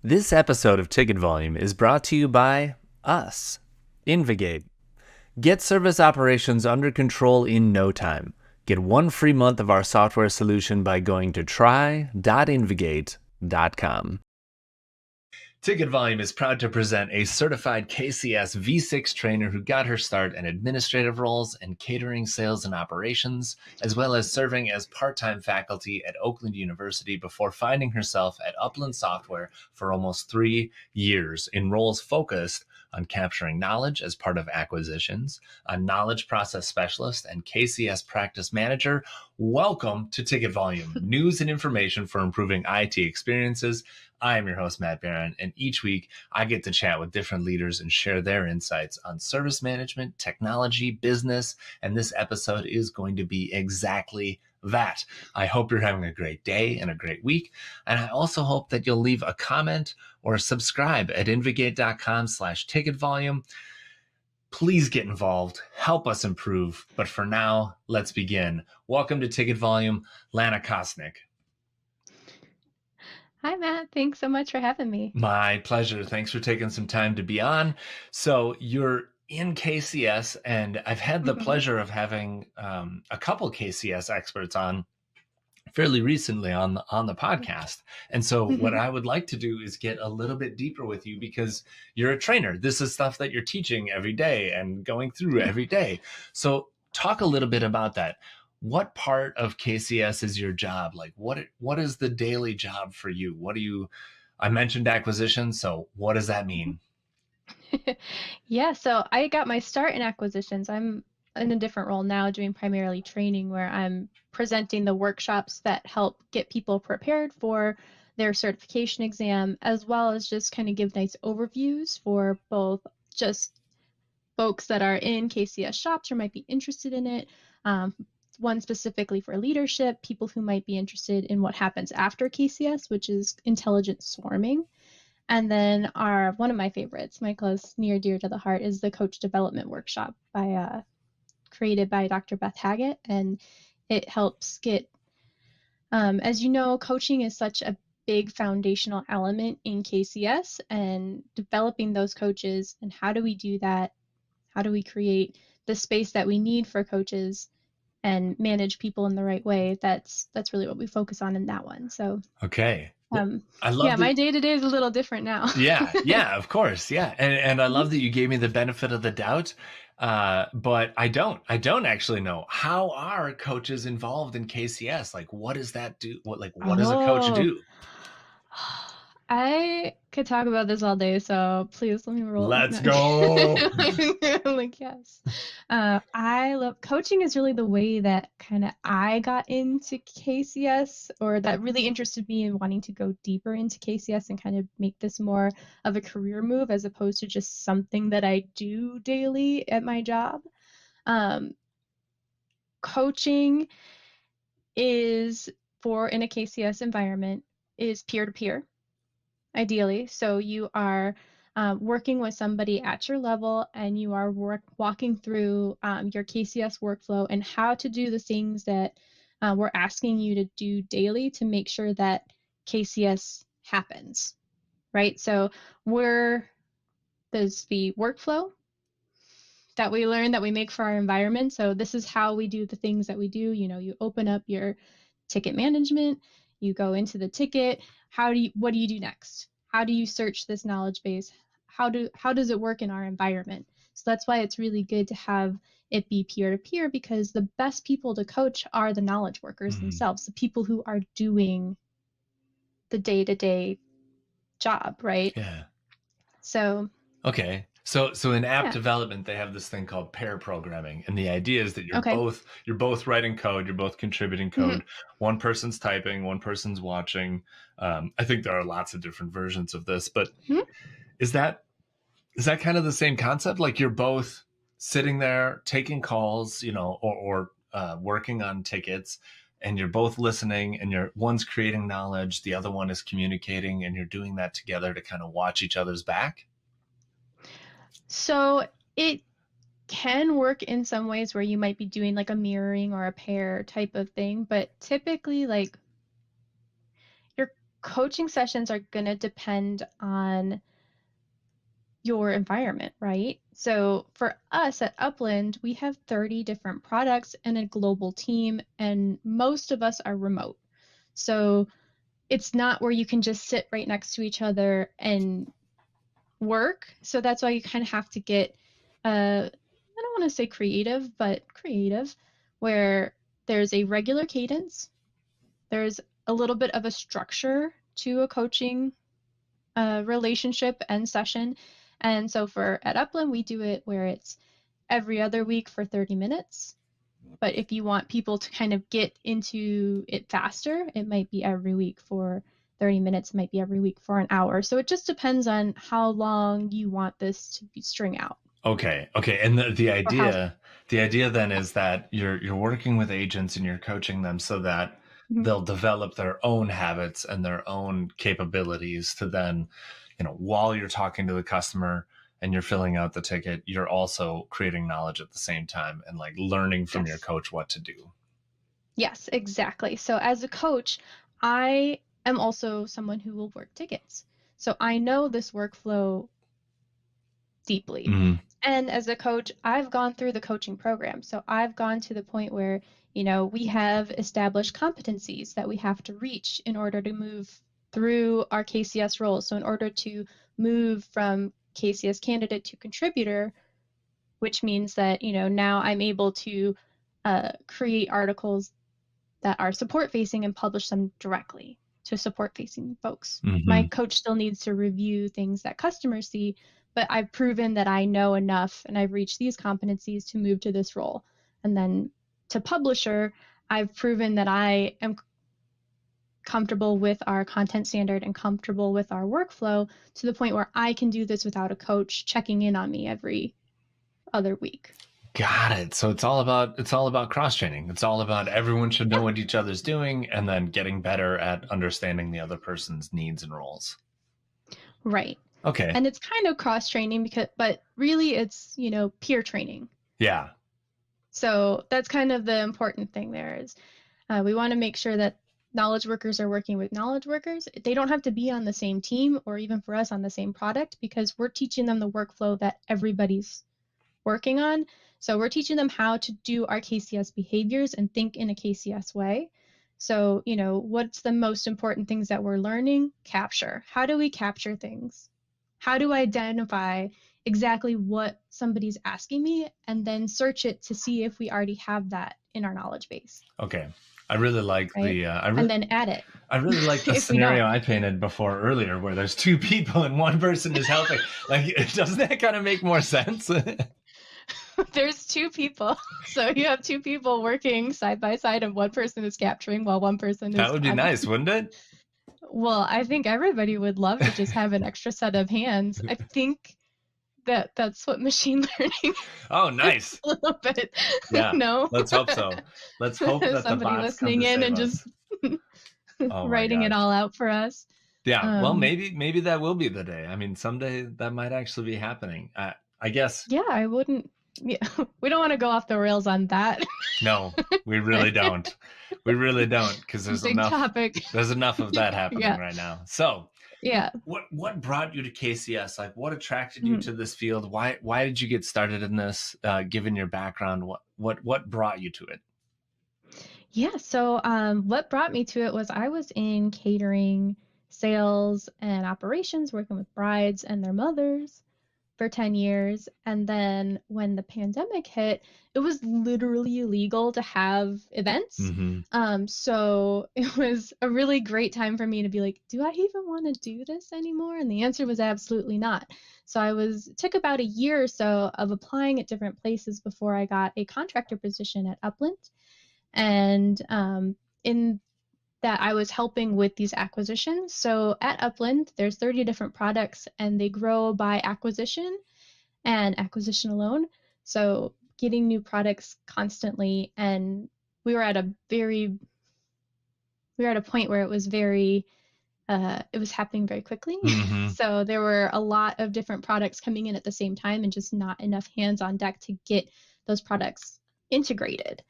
This episode of Ticket Volume is brought to you by us, Invigate. Get service operations under control in no time. Get 1 free month of our software solution by going to try.invigate.com. Ticket Volume is proud to present a certified KCS V6 trainer who got her start in administrative roles and catering, sales, and operations, as well as serving as part-time faculty at Oakland University before finding herself at Upland Software for almost 3 years in roles focused on capturing knowledge as part of acquisitions, a knowledge process specialist, and KCS practice manager. Welcome to Ticket Volume, news and information for improving IT experiences. I am your host, Matt Barron, and each week I get to chat with different leaders and share their insights on service management, technology, business, and this episode is going to be exactly that. I hope you're having a great day and a great week, and I also hope that you'll leave a comment or subscribe at invigate.com/ticketvolume. Please get involved, help us improve, but for now, let's begin. Welcome to Ticket Volume, Lana Kosnik. Hi, Matt. Thanks so much for having me. My pleasure. Thanks for taking some time to be on. So you're in KCS, and I've had the pleasure of having a couple KCS experts on fairly recently on the podcast. And so what I would like to do is get a little bit deeper with you because you're a trainer. This is stuff that you're teaching every day and going through every day. So talk a little bit about that. What part of KCS is your job? Like what is the daily job for you? I mentioned acquisition, so what does that mean? Yeah, so I got my start in acquisitions. I'm in a different role now, doing primarily training where I'm presenting the workshops that help get people prepared for their certification exam, as well as just kind of give nice overviews for both just folks that are in KCS shops or might be interested in it. One specifically for leadership, people who might be interested in what happens after KCS, which is intelligent swarming. And then one of my favorites, my close near dear to the heart, is the coach development workshop created by Dr. Beth Haggett, and it helps get, as you know, coaching is such a big foundational element in KCS, and developing those coaches and how do we do that? How do we create the space that we need for coaches and manage people in the right way? That's really what we focus on in that one. So Okay. I yeah, love my that. day-to-day is a little different now. Yeah, of course. Yeah. And I love that you gave me the benefit of the doubt. But I don't actually know, how are coaches involved in KCS? Like, what does that do? What does a coach Oh, do? I could talk about this all day, so please let me roll. Let's No. go. Like, yes. I love coaching is really the way that kind of I got into KCS, or that really interested me in wanting to go deeper into KCS and kind of make this more of a career move as opposed to just something that I do daily at my job. Um, Coaching is in a KCS environment is peer to peer ideally. So you are working with somebody at your level and you are walking through your KCS workflow and how to do the things that we're asking you to do daily to make sure that KCS happens, right? So there's the workflow that we learn that we make for our environment. So this is how we do the things that we do. You know, you open up your ticket management, you go into the ticket. What do you do next? How do you search this knowledge base? How does it work in our environment? So that's why it's really good to have it be peer to peer, because the best people to coach are the knowledge workers themselves, the people who are doing the day-to-day job, right? Yeah. So Okay. So in app yeah. development, they have this thing called pair programming, and the idea is that Okay. you're both writing code, you're both contributing code. One person's typing, one person's watching. I think there are lots of different versions of this, but is that kind of the same concept? Like you're both sitting there taking calls, or working on tickets, and you're both listening, and one's creating knowledge, the other one is communicating, and you're doing that together to kind of watch each other's back. So it can work in some ways where you might be doing like a mirroring or a pair type of thing, but typically like coaching sessions are going to depend on your environment, right? So for us at Upland, we have 30 different products and a global team, and most of us are remote. So it's not where you can just sit right next to each other and work. So that's why you kind of have to get, I don't want to say creative, but creative, where there's a regular cadence, there's a little bit of a structure to a coaching relationship and session. And so for at Upland, we do it where it's every other week for 30 minutes. But if you want people to kind of get into it faster, it might be every week for 30 minutes, it might be every week for an hour. So it just depends on how long you want this to be string out. Okay. And the Or how. idea then is that you're working with agents and you're coaching them so that Mhm. they'll develop their own habits and their own capabilities to then, while you're talking to the customer and you're filling out the ticket, you're also creating knowledge at the same time and like learning from your Yes. coach what to do. Yes, exactly. So as a coach, I am also someone who will work tickets. So I know this workflow deeply. Mm-hmm. And as a coach, I've gone through the coaching program. So I've gone to the point where, we have established competencies that we have to reach in order to move through our KCS roles. So in order to move from KCS candidate to contributor, which means that, now I'm able to create articles that are support facing and publish them directly to support facing folks. My Mm-hmm. coach still needs to review things that customers see, but I've proven that I know enough and I've reached these competencies to move to this role. And then to publisher, I've proven that I am comfortable with our content standard and comfortable with our workflow to the point where I can do this without a coach checking in on me every other week. Got it. So it's all about cross training. It's all about everyone should know Yeah. what each other's doing and then getting better at understanding the other person's needs and roles. Right. Okay. And it's kind of cross training but really it's, peer training. Yeah. So that's kind of the important thing there is we want to make sure that knowledge workers are working with knowledge workers. They don't have to be on the same team or even for us on the same product because we're teaching them the workflow that everybody's working on. So we're teaching them how to do our KCS behaviors and think in a KCS way. So, what's the most important things that we're learning? Capture. How do we capture things? How do I identify exactly what somebody's asking me and then search it to see if we already have that in our knowledge base? Okay. I really like Right. the And then add it. I really like the if we don't. scenario I painted before earlier where there's two people and one person is helping. Like, doesn't that kind of make more sense? There's two people. So you have two people working side by side and one person is capturing while one person is That would be nice, wouldn't it? Well, I think everybody would love to just have an extra set of hands. I think that's what machine learning Oh, is nice. a little bit. Yeah. No. Let's hope so. Let's hope that the Somebody bots come listening to in save and us. just Oh my writing it gosh. all out for us. Yeah. Well, maybe that will be the day. I mean, someday that might actually be happening. I guess. Yeah, I wouldn't. Yeah, we don't want to go off the rails on that. No, we really don't. We really don't, because there's Big topic. enough of that happening Yeah. right now. So, Yeah. what brought you to KCS? Like, what attracted you Mhm. to this field? Why did you get started in this? Given your background, what brought you to it? Yeah, so what brought me to it was I was in catering, sales, and operations, working with brides and their mothers for 10 years. And then when the pandemic hit, it was literally illegal to have events. Mm-hmm. So it was a really great time for me to be like, do I even want to do this anymore? And the answer was absolutely not. So it took about a year or so of applying at different places before I got a contractor position at Upland. And in that I was helping with these acquisitions. So at Upland, there's 30 different products and they grow by acquisition and acquisition alone. So getting new products constantly. And we were at a point where it was it was happening very quickly. Mm-hmm. So there were a lot of different products coming in at the same time and just not enough hands on deck to get those products integrated.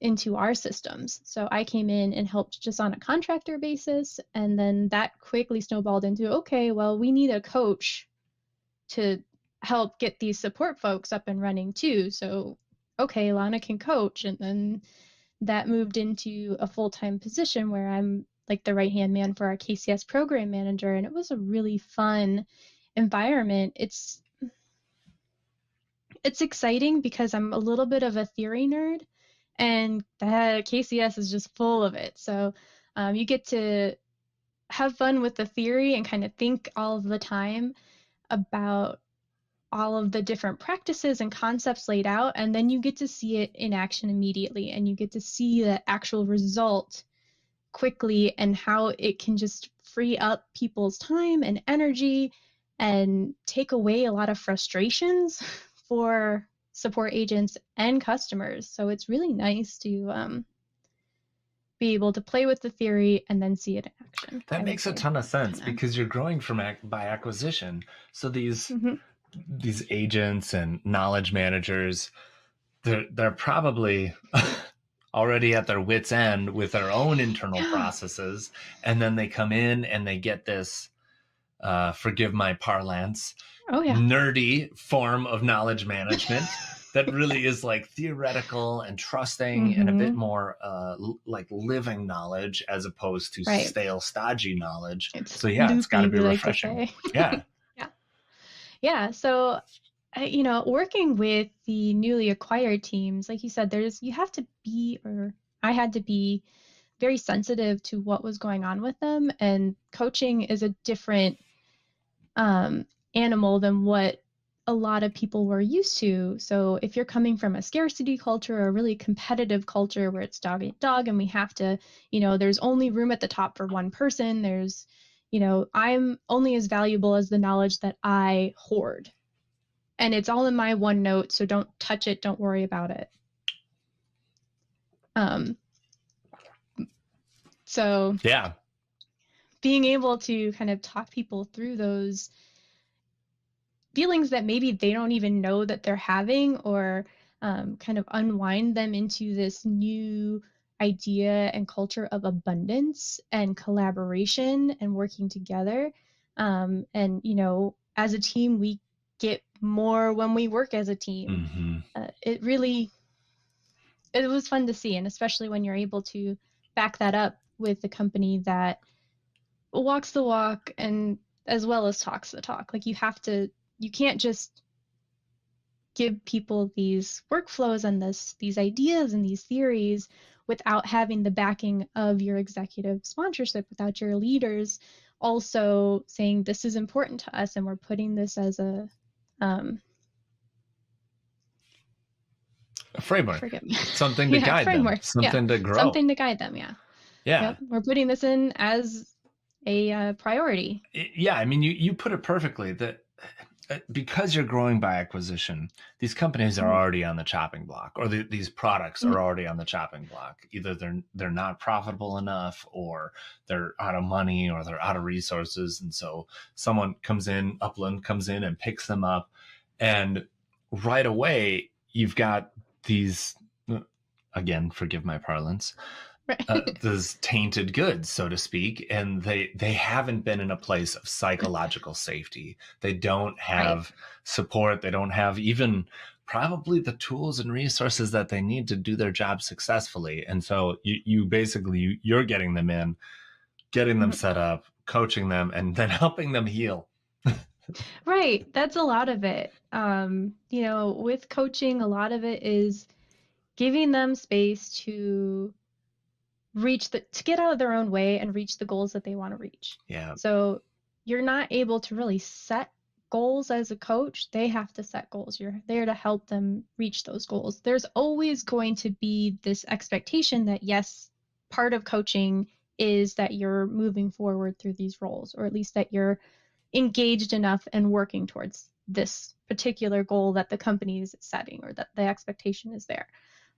into our systems. So I came in and helped just on a contractor basis. And then that quickly snowballed into, okay, well, we need a coach to help get these support folks up and running too. So, okay, Lana can coach. And then that moved into a full-time position where I'm like the right-hand man for our KCS program manager. And it was a really fun environment. It's exciting because I'm a little bit of a theory nerd, and the KCS is just full of it. So you get to have fun with the theory and kind of think all of the time about all of the different practices and concepts laid out, and then you get to see it in action immediately, and you get to see the actual result quickly and how it can just free up people's time and energy and take away a lot of frustrations for support agents and customers. So it's really nice to be able to play with the theory and then see it in action. That makes a ton of sense kinda. because you're growing from by acquisition. So these Mhm. these agents and knowledge managers, they're probably already at their wits' end with their own internal Yeah. processes, and then they come in and they get this, forgive my parlance, Oh yeah. nerdy form of knowledge management that really is like theoretical and trusting and a bit Mhm. more like living knowledge as opposed to Right. stale, stodgy knowledge. It's So yeah, it's got to loopy, be we like to refreshing. say. Yeah. Yeah. Yeah. So working with the newly acquired teams, like you said, you have to be, or I had to be very sensitive to what was going on with them. And coaching is a different um, animal than what a lot of people were used to. So if you're coming from a scarcity culture or a really competitive culture where it's dog eat dog and we have to, there's only room at the top for one person, I'm only as valuable as the knowledge that I hoard. And it's all in my OneNote, so don't touch it, don't worry about it. Um, so Yeah. being able to kind of talk people through those feelings that maybe they don't even know that they're having, or kind of unwind them into this new idea and culture of abundance and collaboration and working together. And, as a team, we get more when we work as a team. Mm-hmm. It was fun to see, and especially when you're able to back that up with a company that walks the walk and as well as talks the talk. Like you can't just give people these workflows and these ideas and these theories without having the backing of your executive sponsorship, without your leaders also saying this is important to us and we're putting this as a framework, forget me. something to Yeah, guide them, framework. Yeah, something to grow. something to guide them. Yeah. Yeah. Yep, we're putting this in as a priority. Yeah. I mean, you put it perfectly that because you're growing by acquisition, these companies are already on the chopping block, or these products Mhm. are already on the chopping block. Either they're not profitable enough, or they're out of money, or they're out of resources, and so someone comes in, Upland comes in and picks them up, and right away you've got these, again, forgive my parlance, Right. those tainted goods, so to speak, and they haven't been in a place of psychological safety. They don't Right. have support. They don't have even probably the tools and resources that they need to do their job successfully. And so you basically you're getting them in, getting them Mhm. set up, coaching them, and then helping them heal. Right. That's a lot of it. With coaching, a lot of it is giving them space to to get out of their own way and reach the goals that they want to reach. Yeah. So you're not able to really set goals as a coach. They have to set goals. You're there to help them reach those goals. There's always going to be this expectation that, yes, part of coaching is that you're moving forward through these roles, or at least that you're engaged enough and working towards this particular goal that the company is setting, or that the expectation is there.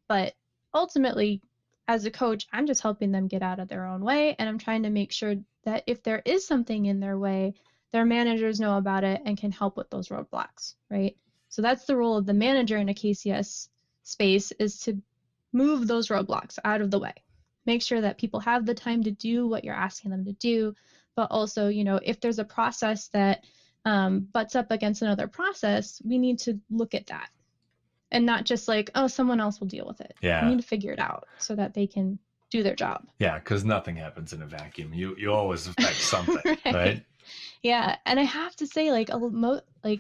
But ultimately, as a coach, I'm just helping them get out of their own way. And I'm trying to make sure that if there is something in their way, their managers know about it and can help with those roadblocks, right? So that's the role of the manager in a KCS space, is to move those roadblocks out of the way. Make sure that people have the time to do what you're asking them to do, but also, if there's a process that butts up against another process, we need to look at that and not just like, oh, someone else will deal with it. Yeah. We need to figure it out so that they can do their job. Yeah, because nothing happens in a vacuum. You always affect something, right? Yeah, and I have to say, like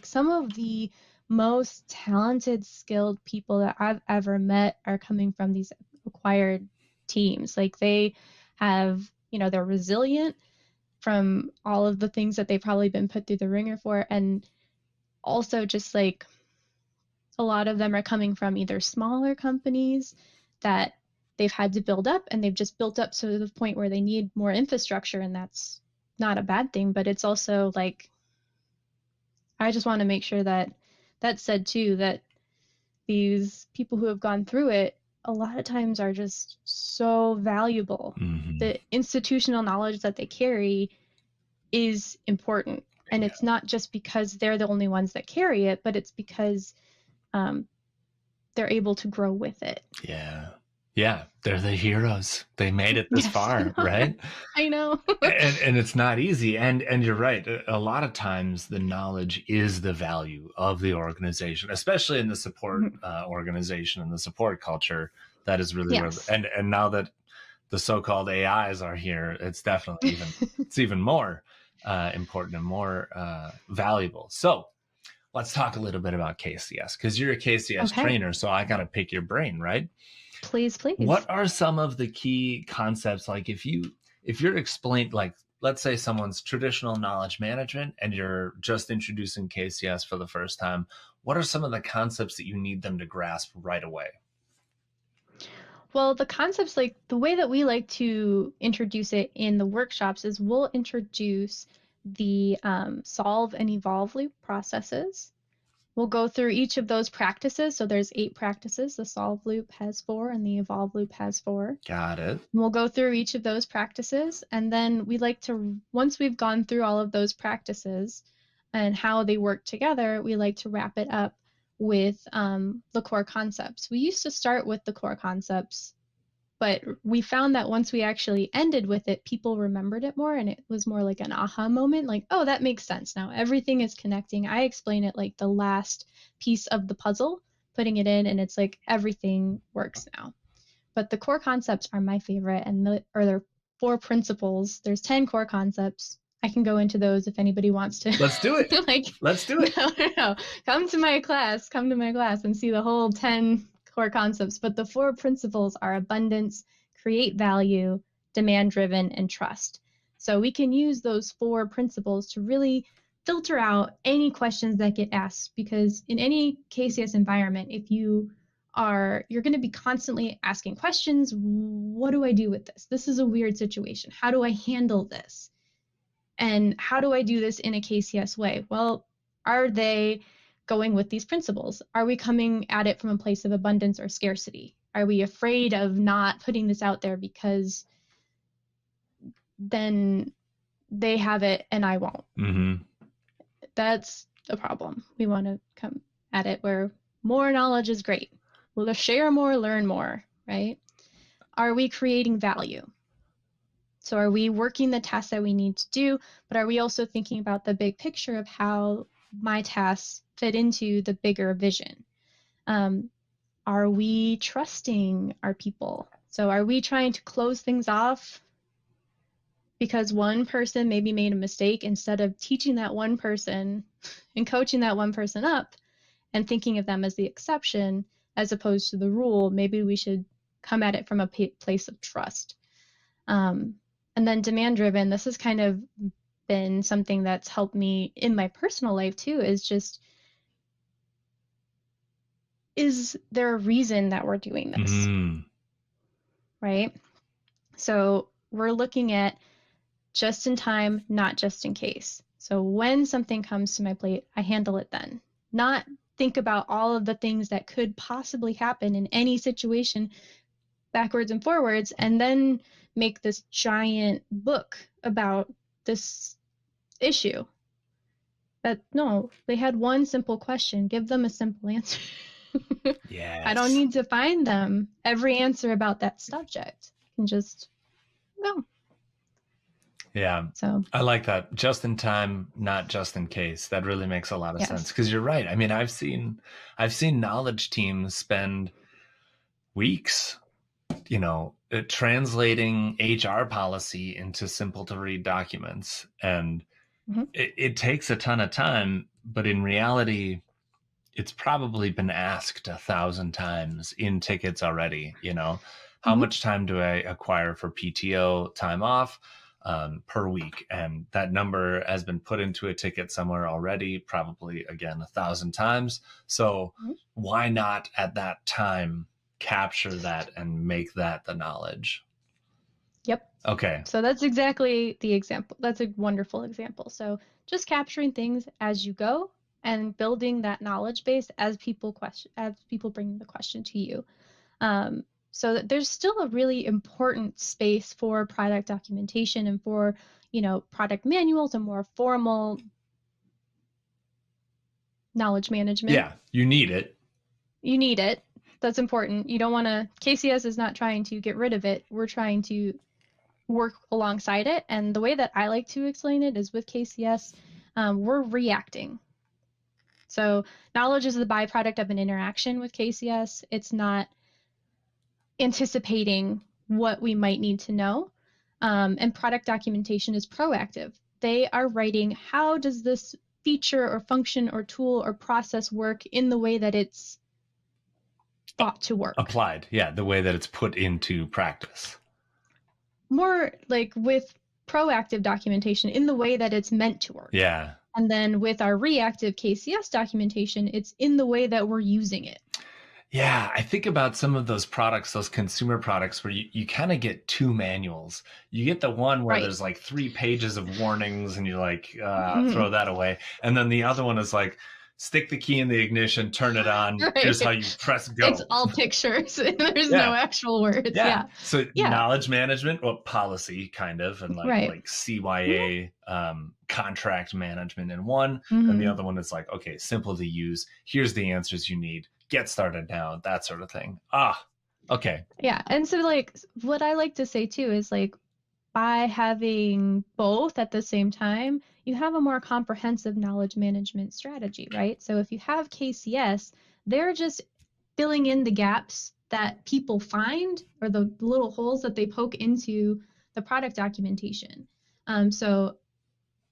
some of the most talented, skilled people that I've ever met are coming from these acquired teams. Like they have, they're resilient from all of the things that they've probably been put through the ringer for, and also just like a lot of them are coming from either smaller companies that they've had to build up, and they've just built up to the point where they need more infrastructure, and that's not a bad thing, but it's also like, I just want to make sure that that's said too, that these people who have gone through it a lot of times are just so valuable. Mm-hmm. The institutional knowledge that they carry is important. And it's not just because they're the only ones that carry it, but it's because they're able to grow with it. Yeah. Yeah, they're the heroes. They made it this far, right? I know. and it's not easy. And you're right. A lot of times the knowledge is the value of the organization, especially in the support organization and the support culture. That is really where, and now that the so-called AIs are here, it's definitely even more important and more valuable. So let's talk a little bit about KCS, because you're a KCS trainer, so I got to pick your brain, right? Please. What are some of the key concepts? Like if you're explained, like let's say someone's traditional knowledge management and you're just introducing KCS for the first time, what are some of the concepts that you need them to grasp right away? Well, the concepts, like the way that we like to introduce it in the workshops is we'll introduce the solve and evolve loop processes. We'll go through each of those practices. So there's 8 practices. The solve loop has 4 and the evolve loop has 4. Got it. We'll go through each of those practices. And then we like to, once we've gone through all of those practices and how they work together, we like to wrap it up with the core concepts. We used to start with the core concepts, but we found that once we actually ended with it, people remembered it more, and it was more like an aha moment, like, oh, that makes sense now. Everything is connecting. I explain it like the last piece of the puzzle, putting it in, and it's like everything works now. But the core concepts are my favorite, and there are 4 principles. There's 10 core concepts. I can go into those if anybody wants to. Let's do it. Let's do it. No. Come to my class and see the whole 10 core concepts. But the 4 principles are abundance, create value, demand-driven, and trust. So we can use those 4 principles to really filter out any questions that get asked, because in any KCS environment, if you're going to be constantly asking questions. What do I do with this? This is a weird situation. How do I handle this? And how do I do this in a KCS way? Well, are they going with these principles? Are we coming at it from a place of abundance or scarcity? Are we afraid of not putting this out there because then they have it and I won't? Mm-hmm. That's a problem. We want to come at it where more knowledge is great. We'll share more, learn more, right? Are we creating value? So are we working the tasks that we need to do, but are we also thinking about the big picture of how my tasks fit into the bigger vision? Are we trusting our people? So are we trying to close things off because one person maybe made a mistake, instead of teaching that one person and coaching that one person up and thinking of them as the exception as opposed to the rule? Maybe we should come at it from a place of trust. And then demand-driven, this has kind of been something that's helped me in my personal life too, is there a reason that we're doing this? Right? So we're looking at just in time, not just in case. So when something comes to my plate, I handle it then. Not think about all of the things that could possibly happen in any situation backwards and forwards, and then make this giant book about this issue. No, they had one simple question. Give them a simple answer. I don't Yes. need to find them every answer about that subject. I can just go. Yeah. So, I like that. Just in time, not just in case. That really makes a lot of sense. yes. Because you're right. I mean, I've seen knowledge teams spend weeks, translating HR policy into simple to read documents. And Hmm. it takes a ton of time, but in reality, it's probably been asked 1,000 times in tickets already. How Hmm. much time do I acquire for PTO time off per week? And that number has been put into a ticket somewhere already, probably again 1,000 times. So Hmm. why not at that time capture that and make that the knowledge? Yep. Okay. So that's exactly the example. That's a wonderful example. So just capturing things as you go and building that knowledge base as people bring the question to you. Um, so that there's still a really important space for product documentation and for, product manuals and more formal knowledge management. Yeah, you need it. You need it. That's important. You don't want to, KCS is not trying to get rid of it. We're trying to work alongside it. And the way that I like to explain it is with KCS, we're reacting. So knowledge is the byproduct of an interaction with KCS. It's not anticipating what we might need to know. And product documentation is proactive. They are writing, how does this feature or function or tool or process work in the way that it's thought to work? Applied. Yeah, the way that it's put into practice. More like with proactive documentation in the way that it's meant to work. Yeah. And then with our reactive KCS documentation, it's in the way that we're using it. Yeah, I think about some of those products, those consumer products, where you kind of get two manuals. You get the one where Right. there's like 3 pages of warnings and you like Mhm. throw that away. And then the other one is like, stick the key in the ignition, turn it on. Here's how Right. you press It's go. all pictures. There's no Yeah. actual words. Yeah. Yeah. So Yeah. knowledge management, well, policy kind of, and like Right. like Mhm. CYA contract management in one, and the Mhm. other one is like, okay, simple to use. Here's the answers you need. Get started now. That sort of thing. Okay. Yeah. And so like what I like to say too is like by having both at the same time, you have a more comprehensive knowledge management strategy, right? So if you have KCS, they're just filling in the gaps that people find or the little holes that they poke into the product documentation. So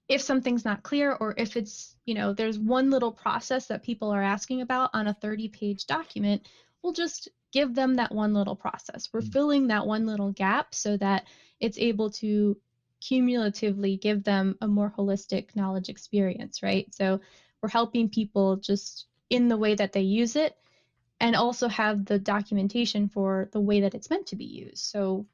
if something's not clear or if it's, there's one little process that people are asking about on a 30-page document, we'll just give them that one little process. We're filling that one little gap so that it's able to cumulatively give them a more holistic knowledge experience, right? So we're helping people just in the way that they use it and also have the documentation for the way that it's meant to be used. So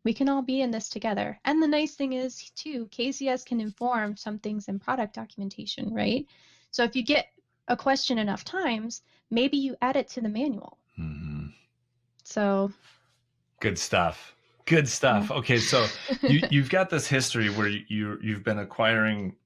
we can all be in this together. And the nice thing is, too, KCS can inform some things in product documentation, right? So if you get a question enough times, maybe you add it to the manual. Mm-hmm. So Good stuff. Good yeah. stuff. Okay, so you've got this history where you've been acquiring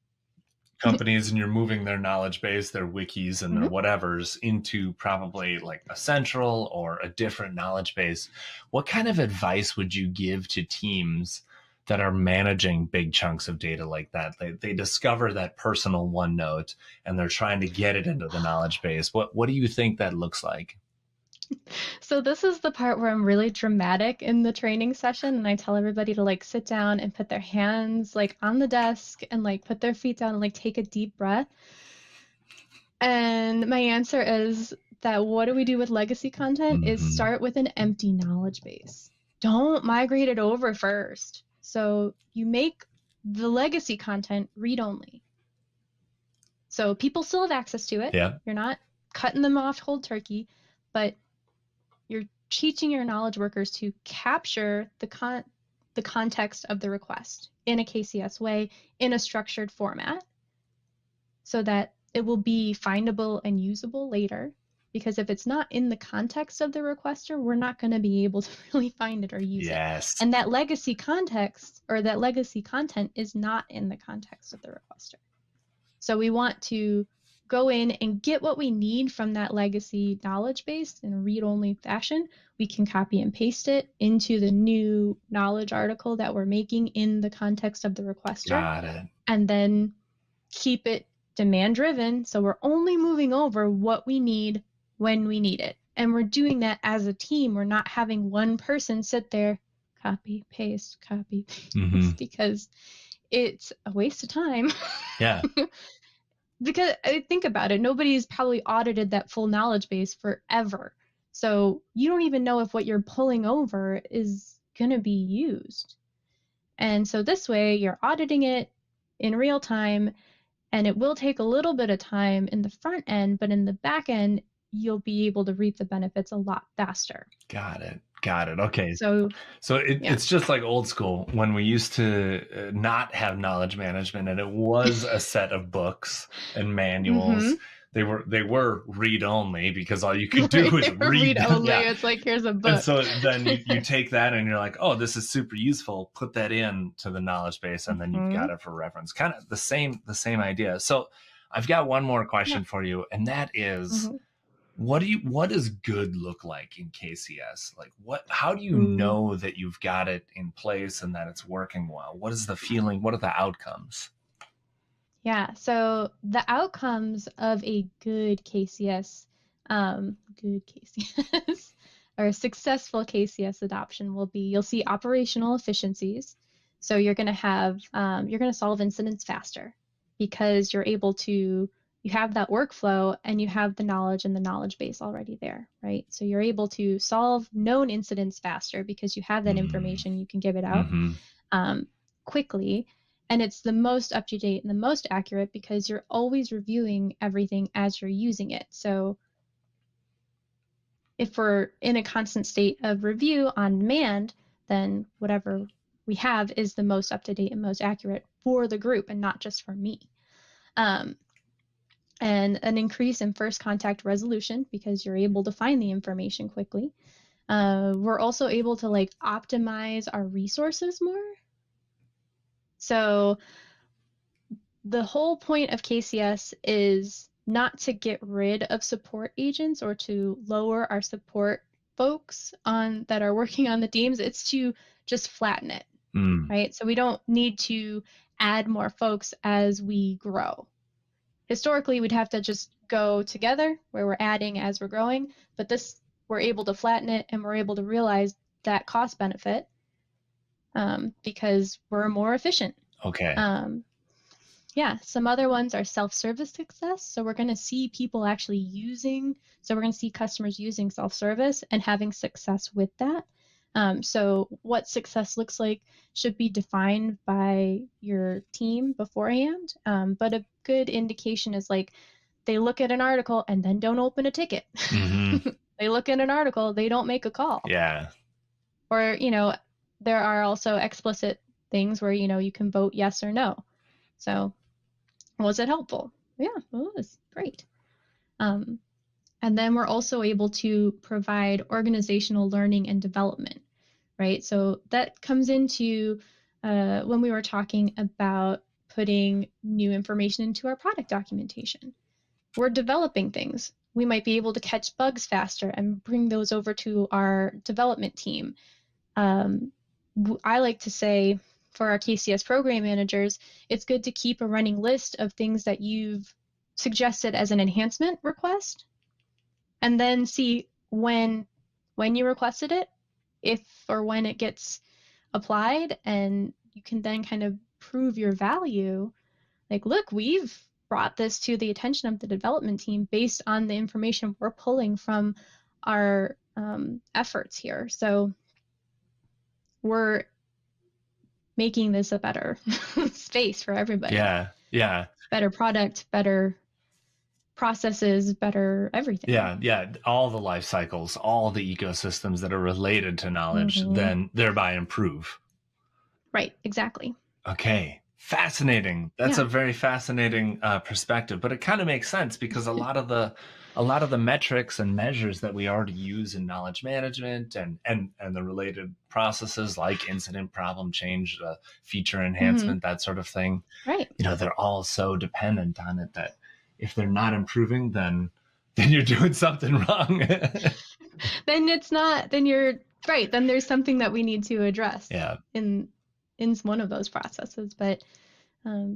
companies and you're moving their knowledge base, their wikis and their Mhm. whatevers into probably like a central or a different knowledge base. What kind of advice would you give to teams that are managing big chunks of data like that? They discover that personal OneNote and they're trying to get it into the knowledge base. What do you think that looks like? So this is the part where I'm really dramatic in the training session and I tell everybody to like sit down and put their hands like on the desk and like put their feet down and like take a deep breath. And my answer is that what do we do with legacy content is Mm-hmm. start with an empty knowledge base. Don't migrate it over first. So you make the legacy content read only. So people still have access to it. Yeah. You're not cutting them off cold turkey, but you're teaching your knowledge workers to capture the context of the request in a KCS way in a structured format so that it will be findable and usable later. Because if it's not in the context of the requester, we're not going to be able to really find it or use it. Yes. And that legacy context or that legacy content is not in the context of the requester. So we want to go in and get what we need from that legacy knowledge base in a read-only fashion. We can copy and paste it into the new knowledge article that we're making in the context of the requester. Got it. And then keep it demand driven. So we're only moving over what we need when we need it. And we're doing that as a team. We're not having one person sit there, copy, paste, because it's a waste of time. Yeah. Because I think about it, nobody's probably audited that full knowledge base forever. So you don't even know if what you're pulling over is going to be used. And so this way you're auditing it in real time, and it will take a little bit of time in the front end, but in the back end, you'll be able to reap the benefits a lot faster. Got it. Okay. So it's just like old school when we used to not have knowledge management, and it was a set of books and manuals. They were read only, because all you could do was read only. Yeah. It's like, here's a book. And so then you take that and you're like, oh, this is super useful. Put that in to the knowledge base, and then you've got it for reference. Kind of the same idea. So I've got one more question for you, and that is, what does good look like in KCS? Like, how do you know that you've got it in place and that it's working well? What is the feeling? What are the outcomes? Yeah, so the outcomes of a good KCS, or a successful KCS adoption will be, you'll see operational efficiencies. So you're going to solve incidents faster, because you have that workflow and you have the knowledge and the knowledge base already there, right? So you're able to solve known incidents faster because you have that information, you can give it out quickly. And it's the most up-to-date and the most accurate because you're always reviewing everything as you're using it. So if we're in a constant state of review on demand, then whatever we have is the most up-to-date and most accurate for the group and not just for me. And an increase in first contact resolution because you're able to find the information quickly. We're also able to optimize our resources more. So the whole point of KCS is not to get rid of support agents or to lower our support folks that are working on the teams. It's to just flatten it, right? So we don't need to add more folks as we grow. Historically, we'd have to just go together where we're adding as we're growing, but we're able to flatten it, and we're able to realize that cost benefit because we're more efficient. Okay. Yeah, some other ones are self-service success. So we're going to see people actually we're going to see customers using self-service and having success with that. So what success looks like should be defined by your team beforehand. But a good indication is they look at an article and then don't open a ticket. They look at an article, they don't make a call. Yeah. Or, there are also explicit things where, you can vote yes or no. So was it helpful? Yeah, it was great. And then we're also able to provide organizational learning and development, right? So that comes into when we were talking about putting new information into our product documentation. We're developing things. We might be able to catch bugs faster and bring those over to our development team. I like to say for our KCS program managers, it's good to keep a running list of things that you've suggested as an enhancement request, and then see when you requested it, if or when it gets applied, and you can then kind of prove your value. Look, we've brought this to the attention of the development team based on the information we're pulling from our efforts here. So we're making this a better space for everybody. Yeah. Better product, better processes, better everything. Yeah. All the life cycles, all the ecosystems that are related to knowledge, then thereby improve. Right, exactly. Okay. Fascinating. That's a very fascinating perspective, but it kind of makes sense because a lot of the metrics and measures that we already use in knowledge management and the related processes like incident, problem change, feature enhancement, that sort of thing. Right. They're all so dependent on it that if they're not improving, then you're doing something wrong. Then it's not, then you're right. Then there's something that we need to address in one of those processes. But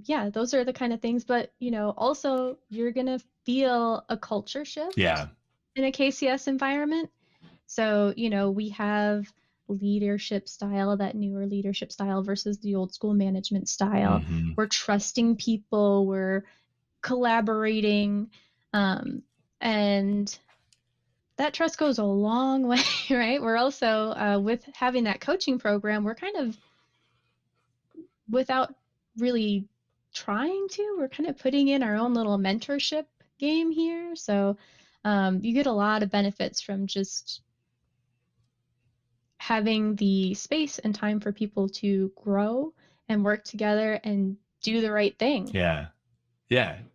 yeah, those are the kind of things. But, also you're going to feel a culture shift in a KCS environment. So, we have leadership style, that newer leadership style versus the old school management style. Mm-hmm. We're trusting people, we're collaborating, and that trust goes a long way, right? We're also, with having that coaching program, we're kind of, without really trying to, we're kind of putting in our own little mentorship game here. So you get a lot of benefits from just having the space and time for people to grow and work together and do the right thing. Yeah.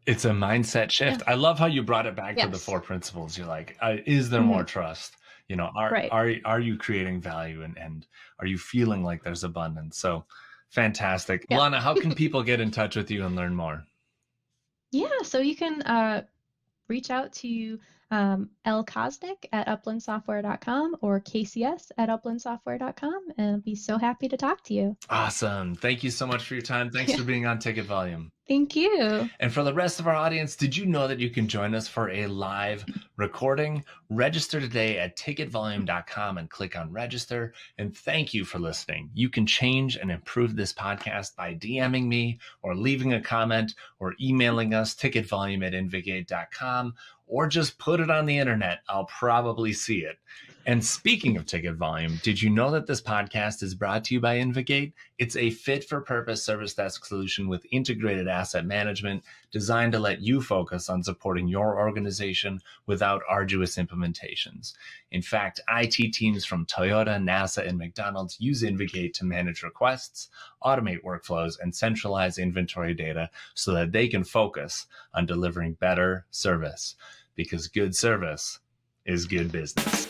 It's a mindset shift. I love how you brought it back to the 4 principles. You're like, is there more trust? Are you creating value, and are you feeling like there's abundance? So fantastic. Lana, how can people get in touch with you and learn more? Yeah, so you can reach out to L. Kosnik at uplandsoftware.com or KCS at uplandsoftware.com, and I'll be so happy to talk to you. Awesome. Thank you so much for your time. Thanks for being on Ticket Volume. Thank you. And for the rest of our audience, did you know that you can join us for a live recording? Register today at ticketvolume.com and click on register. And thank you for listening. You can change and improve this podcast by DMing me or leaving a comment or emailing us ticketvolume@invigate.com, or just put it on the internet. I'll probably see it. And speaking of Ticket Volume, did you know that this podcast is brought to you by Invigate? It's a fit-for-purpose service desk solution with integrated asset management designed to let you focus on supporting your organization without arduous implementations. In fact, IT teams from Toyota, NASA, and McDonald's use Invigate to manage requests, automate workflows, and centralize inventory data so that they can focus on delivering better service, because good service is good business.